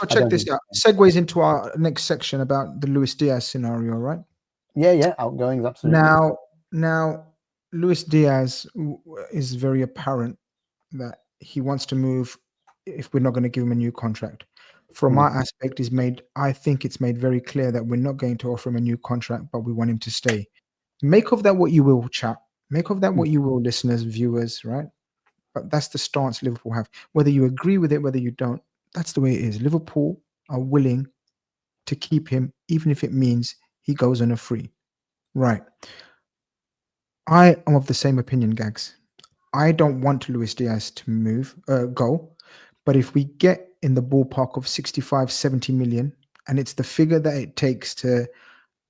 So check this out. Segues into our next section about the Luis Diaz scenario, right? Yeah, outgoings, absolutely. Now, Luis Diaz is very apparent that he wants to move if we're not going to give him a new contract. From our aspect, I think it's made very clear that we're not going to offer him a new contract, but we want him to stay. Make of that what you will, chat. Make of that what you will, listeners, viewers, right? But that's the stance Liverpool have. Whether you agree with it, whether you don't, that's the way it is. Liverpool are willing to keep him, even if it means he goes on a free. Right. I am of the same opinion, Gags. I don't want Luis Diaz to go. But if we get in the ballpark of 65, 70 million, and it's the figure that it takes to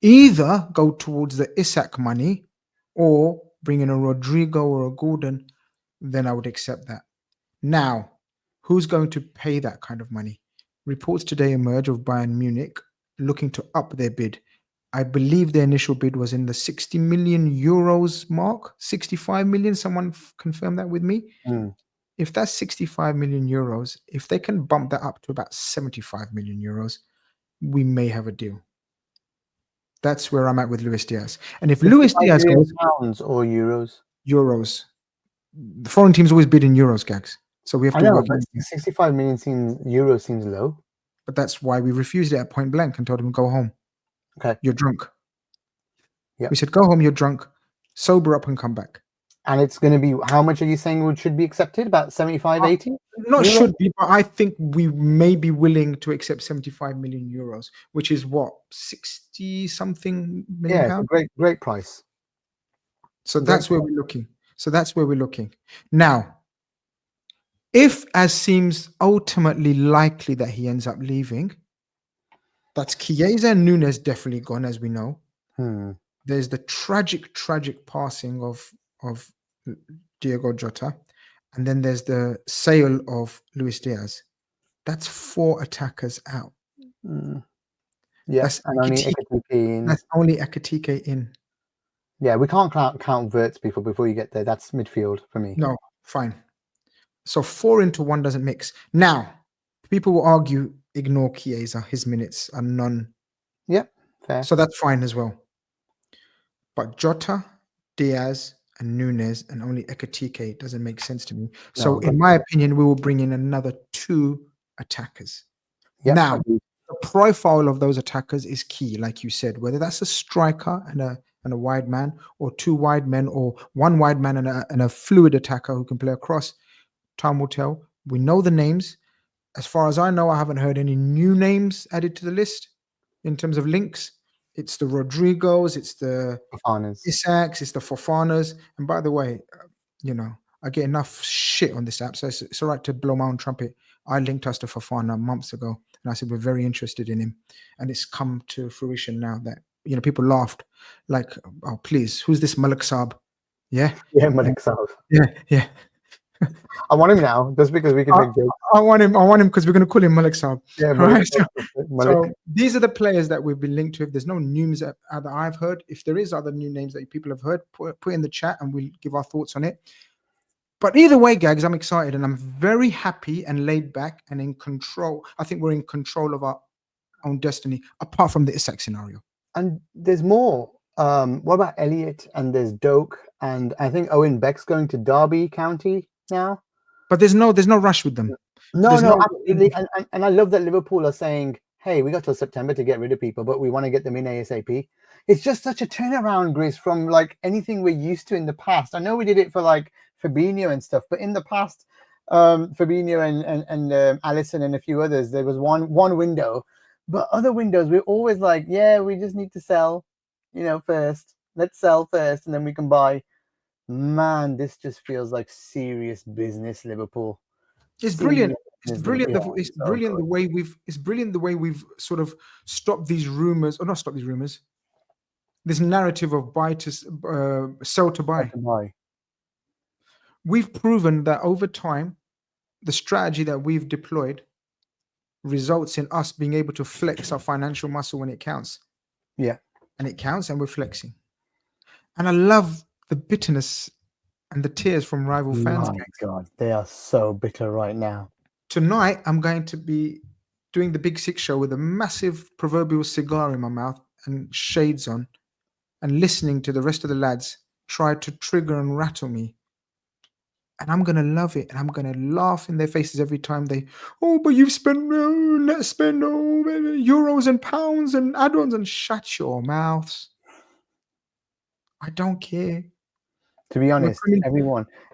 either go towards the Isak money or bring in a Rodrigo or a Gordon, then I would accept that. Now, who's going to pay that kind of money? Reports today emerge of Bayern Munich looking to up their bid. I believe their initial bid was in the 60 million euros mark, 65 million. Someone confirm that with me. If that's 65 million euros, if they can bump that up to about 75 million euros, we may have a deal. That's where I'm at with Luis Diaz. And if Luis Diaz goes, pounds or euros, the foreign teams always bid in euros, Gags. So we have to work. But 65 million euros seems low. But that's why we refused it at point blank and told him, go home. Okay. You're drunk. Yeah. We said, go home, you're drunk. Sober up and come back. And it's going to be, how much are you saying should be accepted? About 75, 80? Not should be, but I think we may be willing to accept 75 million euros, which is what, 60 something million pounds? Great price. So that's where we're looking. Now, if as seems ultimately likely that he ends up leaving, that's Chiesa and Nunez definitely gone, as we know. There's the tragic passing of Diego Jota, and then there's the sale of Luis Diaz. That's 4 attackers out. Yes, that's only Ekitike in. Yeah, we can't count Verts before you get there. That's midfield for me. No, fine. So 4 into 1 doesn't mix. Now, people will argue, ignore Chiesa. His minutes are none. Yep, fair. So that's fine as well. But Jota, Diaz, and Nunez, and only Ekitike doesn't make sense to me. So in my opinion, we will bring in another 2 attackers. Yep, now, the profile of those attackers is key, like you said, whether that's a striker and a wide man, or 2 wide men, or 1 wide man and a fluid attacker who can play across. Time will tell. We know the names. As far as I know, I haven't heard any new names added to the list in terms of links. It's the Rodrigos, it's the Isaks, it's the Fofanas. And by the way, I get enough shit on this app, so it's all right to blow my own trumpet. I linked us to Fofana months ago, and I said we're very interested in him. And it's come to fruition now that, people laughed like, oh, please, who's this Malik Saab? Yeah? Yeah, Malik Saab. Yeah. I want him now, just because we can make jokes. I want him because we're going to call him Malik Saab. Yeah, right? Malik. So these are the players that we've been linked to. If there's no news that I've heard, if there is other new names that people have heard, put in the chat and we'll give our thoughts on it. But either way, Gags, I'm excited and I'm very happy and laid back and in control. I think we're in control of our own destiny, apart from the Isak scenario. And there's more. What about Elliott? And there's Doak, and I think Owen Beck's going to Derby County now. But there's no rush with them. No, absolutely. And I love that Liverpool are saying, hey, we got till September to get rid of people, but we want to get them in ASAP. It's just such a turnaround, Grizz, from like anything we're used to in the past. I know we did it for like Fabinho and stuff, but in the past, Fabinho and Alisson and a few others, there was one window. But other windows, we're always like, yeah, we just need to sell, first. Let's sell first, and then we can buy. Man, this just feels like serious business, Liverpool. It's brilliant. It's brilliant. It's brilliant the way we've sort of stopped these rumors, or not stopped these rumors. This narrative of sell to buy. We've proven that over time, the strategy that we've deployed results in us being able to flex our financial muscle when it counts. Yeah. And it counts, and we're flexing. And I love the bitterness and the tears from rival fans. My God, they are so bitter right now. Tonight, I'm going to be doing the Big Six show with a massive proverbial cigar in my mouth and shades on, and listening to the rest of the lads try to trigger and rattle me. And I'm gonna love it, and I'm gonna laugh in their faces every time they, oh, but you've spent net spend euros and pounds and add-ons, and shut your mouths. I don't care. To be We're honest,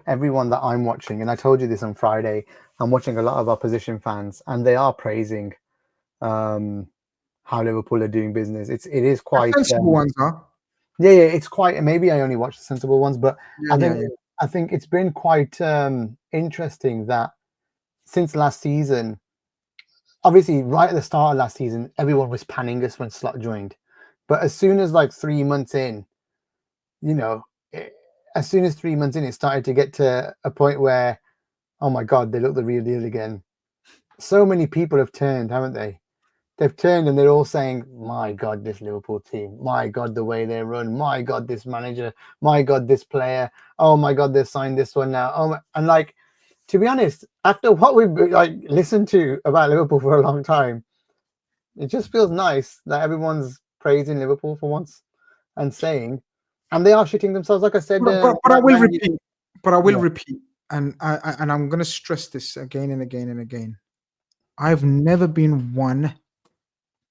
everyone that I'm watching, and I told you this on Friday, I'm watching a lot of opposition fans, and they are praising how Liverpool are doing business. It is quite sensible ones are. yeah, it's quite. Maybe I only watch the sensible ones, but Yeah. I think it's been quite interesting that since last season, obviously right at the start of last season, everyone was panning us when Slot joined, but as soon as like 3 months in, you know, as soon as 3 months in, it started to get to a point where, oh my God, they look the real deal again. So many people have turned, haven't they? They've turned and they're all saying, my God, this Liverpool team. My God, the way they run. My God, this manager. My God, this player. Oh my God, they signed this one now. Oh, and like, to be honest, after what we've like listened to about Liverpool for a long time, it just feels nice that everyone's praising Liverpool for once and saying, and they are shitting themselves. Like I said, But I will repeat. But I will Yeah. repeat, and I'm going to stress this again and again and again. I've never been one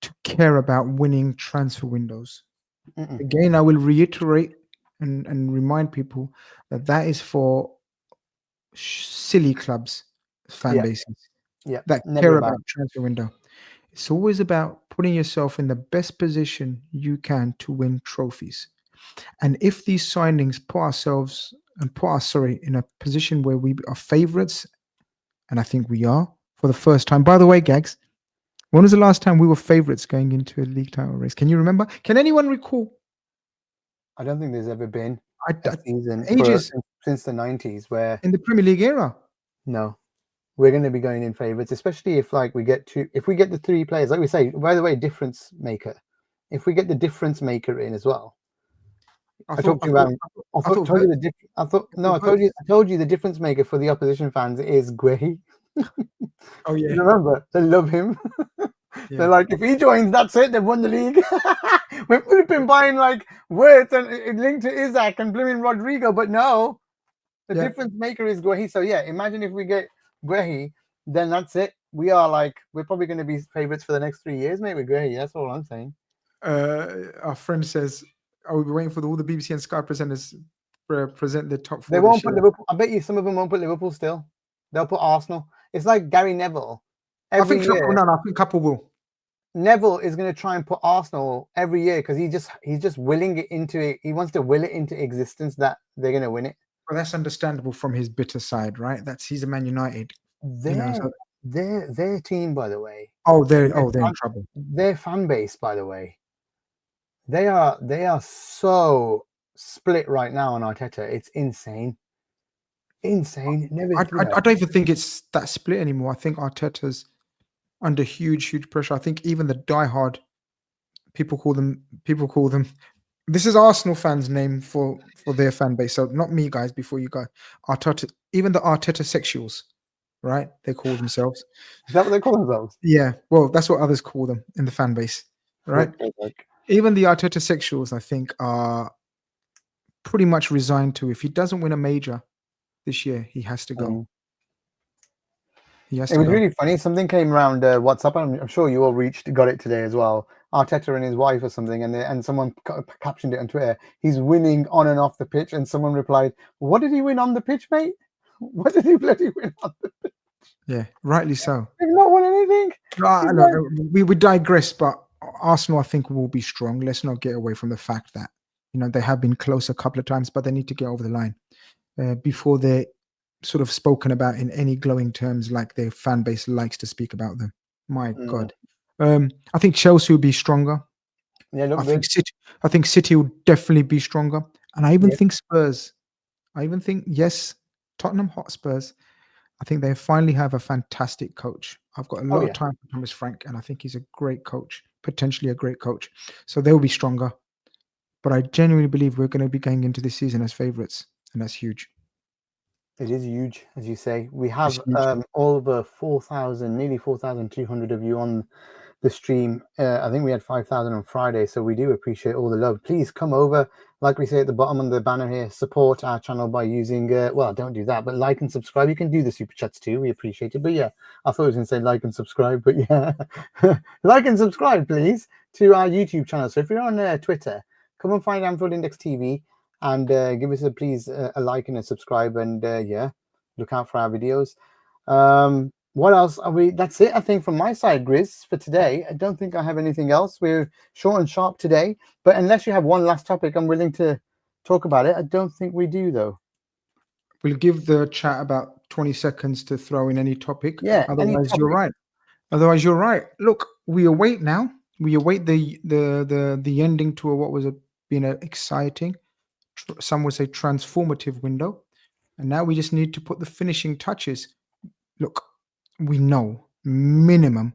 to care about winning transfer windows. Mm-mm. Again, I will reiterate and remind people that that is for silly clubs, fan Yeah. bases Yeah, that never care about. about transfer window. It's always about putting yourself in the best position you can to win trophies. And if these signings put us in a position where we are favourites, and I think we are for the first time. By the way, Gags, when was the last time we were favourites going into a league title race? Can you remember? Can anyone recall? I don't think there's ever been I, a I- season Ages since the 90s where in the Premier League era. no, we're going to be going in favourites, especially if like we get the 3 players, like we say, by the way, difference maker. If we get the difference maker in as well. I told you the difference maker for the opposition fans is Guehi. Oh yeah, Remember, they love him. yeah. They're like, if he joins, that's it. They've won the league. We've been buying like Wirtz and it linked to Isaac and blooming Rodrigo, but no, the Yeah. difference maker is Guehi. So yeah, imagine if we get Guehi, then that's it. We're probably going to be favourites for the next 3 years, mate. With Guehi, that's all I'm saying. Our friend says, "Are we waiting for all the BBC and Sky presenters present their top 4?" They won't put Liverpool. I bet you some of them won't put Liverpool still. They'll put Arsenal. It's like Gary Neville. Every year, I think couple will. Neville is going to try and put Arsenal every year because he's just willing it into it. He wants to will it into existence that they're going to win it. Well, that's understandable from his bitter side, right? He's a Man United. Their team, by the way. They're in trouble. Their fan base, by the way. They are so split right now on Arteta. It's insane. Insane. I don't even think it's that split anymore. I think Arteta's under huge pressure. I think even the diehard people call them. This is Arsenal fans' name for their fan base. So not me, guys. Before you go, Arteta. Even the Arteta sexuals, right? They call themselves. Is that what they call themselves? Yeah. Well, that's what others call them in the fan base, right? Even the Arteta sexuals, I think, are pretty much resigned to. If he doesn't win a major this year, he has to go. It was really funny. Something came around WhatsApp. I'm sure you all got it today as well. Arteta and his wife or something, and someone captioned it on Twitter. He's winning on and off the pitch, and someone replied, "What did he win on the pitch, mate? What did he bloody win on the pitch?" Yeah, rightly so. They've not won anything. We digress, but Arsenal, I think, will be strong. Let's not get away from the fact that they have been close a couple of times, but they need to get over the line before they're sort of spoken about in any glowing terms like their fan base likes to speak about them. My God. I think Chelsea will be stronger. Yeah, I think City will definitely be stronger. And I even think Spurs. Yes, Tottenham Hotspurs. I think they finally have a fantastic coach. I've got a lot of time for Thomas Frank, and I think he's a great coach, potentially a great coach. So they'll be stronger. But I genuinely believe we're going to be going into this season as favourites, and that's huge. It is huge, as you say. We It's have huge. over 4,000, nearly 4,200 of you on the stream. I think we had 5,000 on Friday, so we do appreciate all the love. Please come over, like we say at the bottom of the banner here, support our channel by using, well, don't do that, but like and subscribe. You can do the super chats too. We appreciate it. But yeah, I thought I was going to say like and subscribe, but yeah, like and subscribe, please, to our YouTube channel. So if you're on Twitter, come and find Anfield Index TV and give us a like and a subscribe, and yeah, look out for our videos. What else are we? That's it, I think, from my side, Grizz, for today. I don't think I have anything else. We're short and sharp today, but unless you have one last topic, I'm willing to talk about it. I don't think we do, though. We'll give the chat about 20 seconds to throw in any topic. Yeah, any Otherwise, you're topic. right. Otherwise, you're right. Look, we await now. We await the ending to what was been an exciting, some would say transformative window, and now we just need to put the finishing touches. Look, we know minimum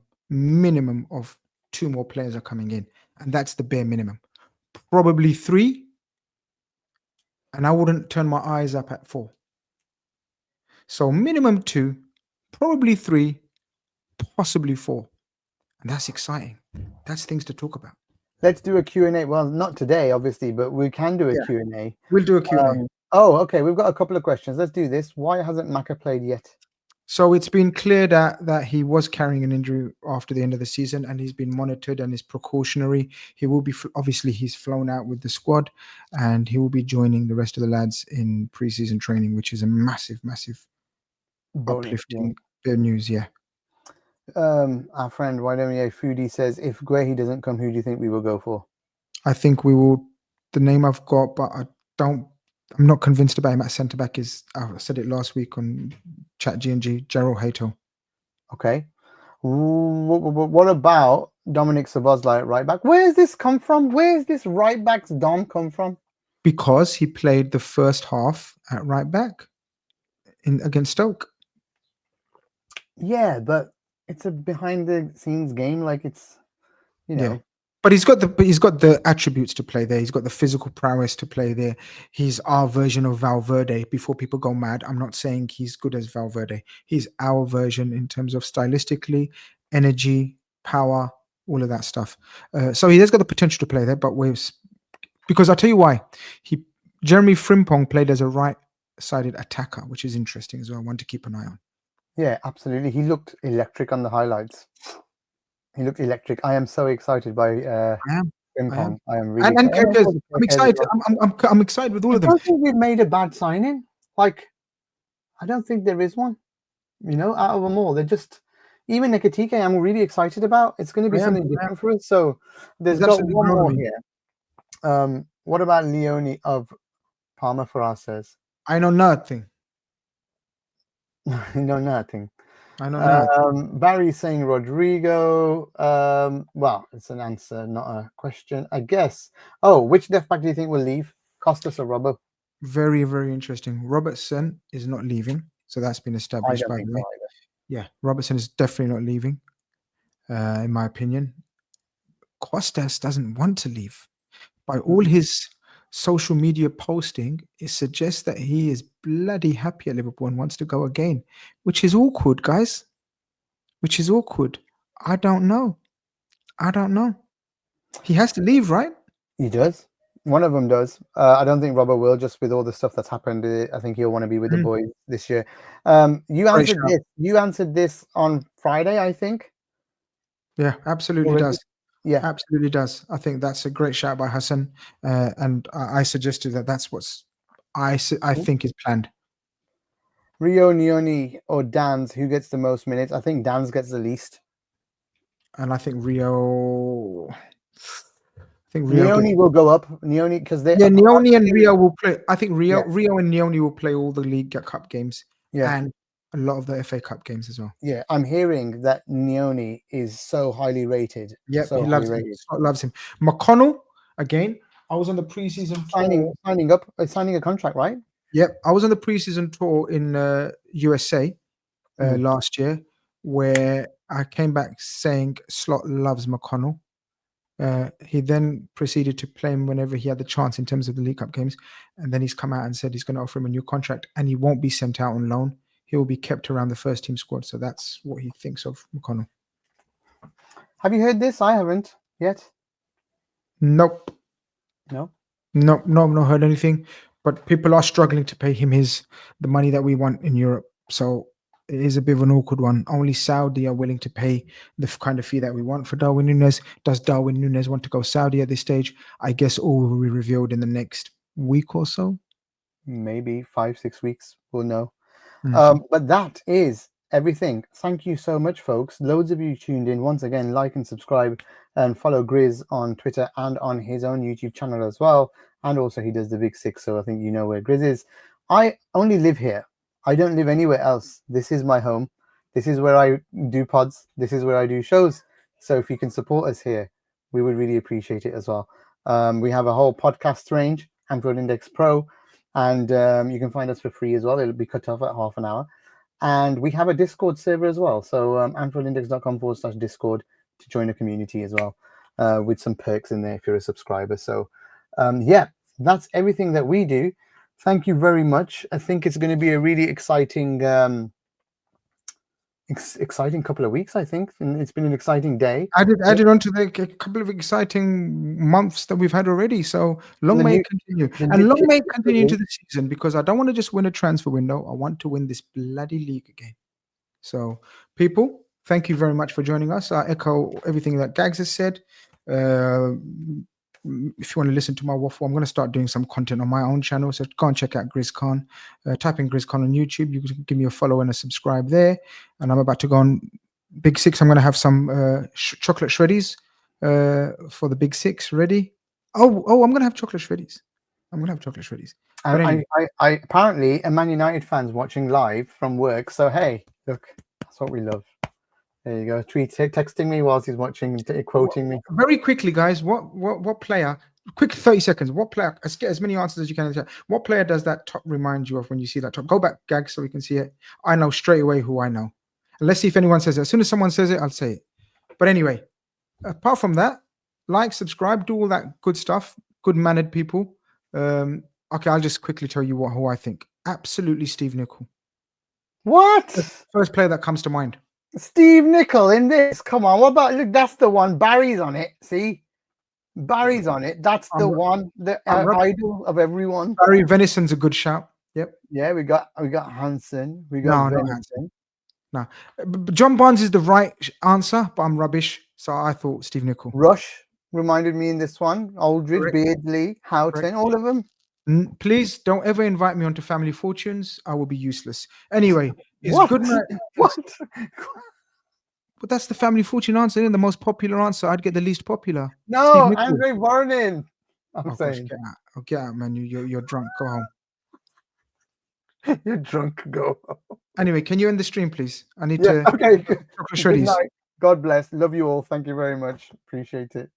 of 2 more players are coming in, and that's the bare minimum. Probably 3, and I wouldn't turn my eyes up at 4. So minimum 2, probably 3, possibly 4. And that's exciting. That's things to talk about. Let's do a Q&A. Well, not today, obviously, but we can do a Q&A. We'll do a Q&A. Oh, okay. We've got a couple of questions. Let's do this. Why hasn't Maka played yet? So it's been clear that he was carrying an injury after the end of the season, and he's been monitored and is precautionary. He will be, obviously, he's flown out with the squad, and he will be joining the rest of the lads in preseason training, which is a massive Bonus, uplifting bit of news. Yeah. Our friend YWA Foodie says, if Guehi doesn't come, who do you think we will go for? I think we will. The name I've got, but I'm not convinced about him at centre back. Is I said it last week on Chat G&G, Gerald Hato. Okay. What about Dominic Szoboszlai at right back? Where's this come from? Where's this right back's Dom come from? Because he played the first half at right back against Stoke. Yeah, but it's a behind the scenes game. Like it's, you know. Yeah. But he's got the attributes to play there. He's got the physical prowess to play there. He's our version of Valverde. Before people go mad, I'm not saying he's good as Valverde. He's our version in terms of stylistically, energy, power, all of that stuff. So he has got the potential to play there. But because I'll tell you why. Jeremy Frimpong played as a right-sided attacker, which is interesting as well. One to keep an eye on. Yeah, absolutely. He looked electric on the highlights. He looked electric. I am so excited by Frimpong. I am really excited. I'm excited. I'm excited with all of them. I don't think we've made a bad signing. Like, I don't think there is one. You know, out of them all, they're just even Nikitike. I'm really excited about. It's going to be something different for us. So there's got one more here. What about Leone of Parma for us says? I know nothing. I know nothing. I know nothing. Barry's saying Rodrigo. Well, it's an answer, not a question, I guess. Oh, which left back do you think will leave? Costas or Robbo? Very, very interesting. Robertson is not leaving, so that's been established by the way. Yeah, Robertson is definitely not leaving, in my opinion. Costas doesn't want to leave. By all his social media posting, it suggests that he is bloody happy at Liverpool and wants to go again, which is awkward, guys. Which is awkward. I don't know. He has to leave, right? He does. One of them does. I don't think Robert will, just with all the stuff that's happened. I think he'll want to be with the boys this year. You answered this. You answered this on Friday, I think. Yeah, absolutely does. Yeah, absolutely does. I think that's a great shout by Hassan, and I suggested that that's what's I think is planned. Rio, Nioni, or Dan's, who gets the most minutes? I think Dan's gets the least. And I think Rio. Nioni will go up. Nioni, because they Nioni and Rio will play. I think Rio and Nioni will play all the League Cup games and a lot of the FA Cup games as well. Yeah, I'm hearing that Nioni is so highly rated. Yeah, so he loves him. McConnell, again, I was on the preseason signing a contract, right? Yep, I was on the preseason tour in USA last year, where I came back saying Slot loves McConnell. He then proceeded to play him whenever he had the chance in terms of the League Cup games. And then he's come out and said he's going to offer him a new contract and he won't be sent out on loan. He will be kept around the first team squad. So that's what he thinks of McConnell. Have you heard this? I haven't yet. Nope. No. Not heard anything. But people are struggling to pay him the money that we want in Europe. So it is a bit of an awkward one. Only Saudi are willing to pay the kind of fee that we want for Darwin Nunez. Does Darwin Nunez want to go Saudi at this stage? I guess all will be revealed in the next week or so. Maybe 5-6 weeks. We'll know. Mm-hmm. But that is everything. Thank you so much, folks. Loads of you tuned in. Once again, like and subscribe and follow Grizz on Twitter and on his own YouTube channel as well. And also he does the Big Six, so I think you know where Grizz is. I only live here. I don't live anywhere else. This is my home. This is where I do pods. This is where I do shows. So if you can support us here, we would really appreciate it as well. We have a whole podcast range, Anfield Index Pro, and you can find us for free as well. It'll be cut off at half an hour. And we have a Discord server as well. So anfieldindex.com/Discord to join a community as well, with some perks in there if you're a subscriber. So yeah, that's everything that we do. Thank you very much. I think it's going to be a really exciting exciting couple of weeks, I think. And it's been an exciting day. Added on to a couple of exciting months that we've had already. So long may it continue. And long may it continue into the season, because I don't want to just win a transfer window. I want to win this bloody league again. So people, thank you very much for joining us. I echo everything that Gags has said. If you want to listen to my waffle, I'm going to start doing some content on my own channel. So go and check out Grizz Khan. Type in Grizz Khan on YouTube. You can give me a follow and a subscribe there. And I'm about to go on Big Six. I'm going to have some chocolate shreddies for the Big Six ready. Oh, I'm going to have chocolate shreddies. And anyway. I apparently a Man United fans watching live from work. So hey, look, that's what we love. There you go. Texting me whilst he's watching, quoting me. Very quickly, guys. What player? Quick 30 seconds. What player? Let's get as many answers as you can. What player does that top remind you of when you see that top? Go back, Gag, so we can see it. I know straight away who I know. And let's see if anyone says it. As soon as someone says it, I'll say it. But anyway, apart from that, like, subscribe, do all that good stuff. Good-mannered people. Okay, I'll just quickly tell you who I think. Absolutely, Steve Nicol. What? First player that comes to mind. Steve Nicol in this. Come on. What about, look, that's the one. Barry's on it. See? Barry's on it. That's the one. The idol of everyone. Barry Venison's a good shout. Yep. Yeah, we got Hansen. We got Venison. No. John Barnes is the right answer, but I'm rubbish. So I thought Steve Nicol. Rush reminded me in this one. Aldridge, correct. Beardsley, Houghton, correct. All of them. Please don't ever invite me onto Family Fortunes. I will be useless. Anyway, it's what? Good night. What? But that's the Family Fortune answer, isn't it? The most popular answer. I'd get the least popular. No, Andre Varnin. I'm saying. Gosh, get out, man. You're drunk. Go home. You're drunk. Go home. Anyway, can you end the stream, please? I need to. Okay. Good night. God bless. Love you all. Thank you very much. Appreciate it.